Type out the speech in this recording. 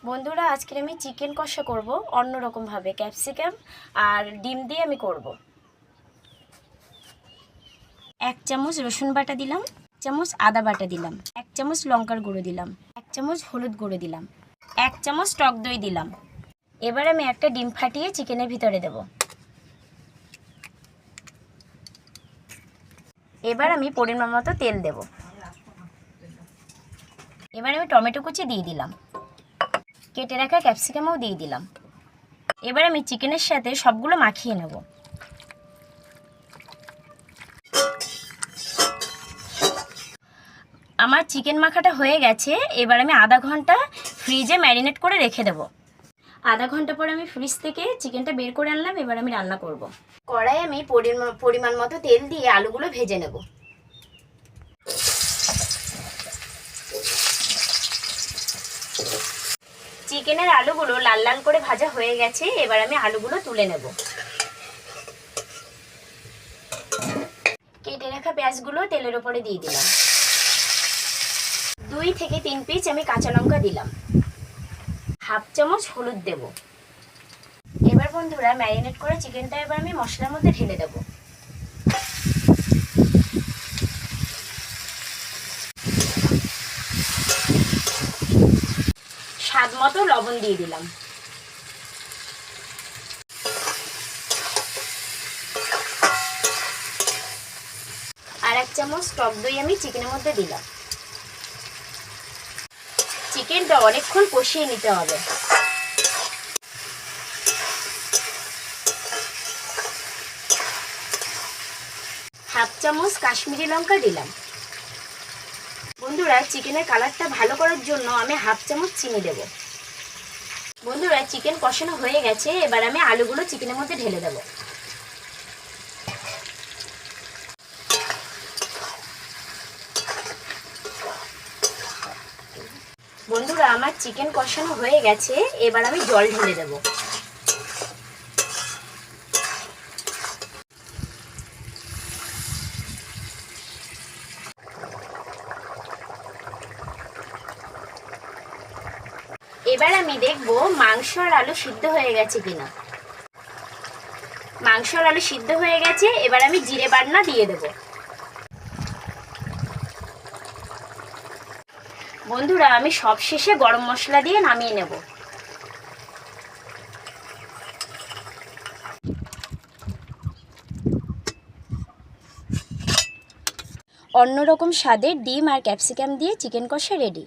বন্ধুরা, আজকে আমি চিকেন কষা করব অন্যরকম ভাবে। ক্যাপসিকাম আর ডিম দিয়ে আমি করব। 1 চামচ রসুন বাটা দিলাম, 1 চামচ আদা বাটা দিলাম, 1 চামচ লঙ্কার গুঁড়ো দিলাম, 1 চামচ হলুদ গুঁড়ো দিলাম, 1 চামচ টক দই দিলাম। এবার আমি একটা ডিম ফাটিয়ে চিকেনের ভিতরে দেব। এবার আমি পরিমাণ মতো তেল দেব। এবার আমি টমেটো কুচি দিয়ে দিলাম, কেটে রাখা ক্যাপসিকামও দিয়ে দিলাম। এবার আমি চিকেনের সাথে সবগুলো মাখিয়ে নেব। আমার চিকেন মাখাটা হয়ে গেছে। এবার আমি আধা ঘন্টা ফ্রিজে ম্যারিনেট করে রেখে দেব। আধা ঘন্টা পর আমি ফ্রিজ থেকে চিকেনটা বের করে আনলাম। এবার আমি রান্না করব। কড়াই আমি পরিমাণ মতো তেল দিয়ে আলুগুলো ভেজে নেব। চিকেনের আলুগুলো লাল লাল করে ভাজা হয়ে গেছে। এবার আমি আলুগুলো তুলে নেব। কেটে রাখা পেঁয়াজগুলো তেলের উপরে দিয়ে দিলাম। 2 থেকে 3 পিস আমি কাঁচা লঙ্কা দিলাম। হাফ চামচ হলুদ দেব। এবার বন্ধুরা, ম্যারিনেট করে চিকেনটা এবার আমি মশলার মধ্যে ঢেলে দেব। স্বাদ মতো লবণ দিয়ে দিলাম। আর 1 চামচ টক দই আমি চিকেনের মধ্যে দিলাম। চিকেনটা অনেকক্ষণ কষিয়ে নিতে হবে। হাফ চামচ কাশ্মীরি লঙ্কা দিলাম। বন্ধুরা, চিকেনের কালারটা ভালো করার জন্য আমি হাফ চামচ চিনি দেব। বন্ধুরা, চিকেন কষানো হয়ে গেছে। এবার আমি আলুগুলো চিকেনের মধ্যে ঢেলে দেব। বন্ধুরা, আমার চিকেন কষানো হয়ে গেছে। এবার আমি জল ঢেলে দেব। এবার আমি দেখব মাংস আর আলু সিদ্ধ হয়ে গেছে কিনা। মাংস আর আলু সিদ্ধ হয়ে গেছে। এবার আমি জিরে বাটনা দিয়ে দেব। বন্ধুরা, আমি সবশেষে গরম মশলা দিয়ে নামিয়ে নেব। অন্যরকম স্বাদের ডিম আর ক্যাপসিকাম দিয়ে চিকেন কষা রেডি।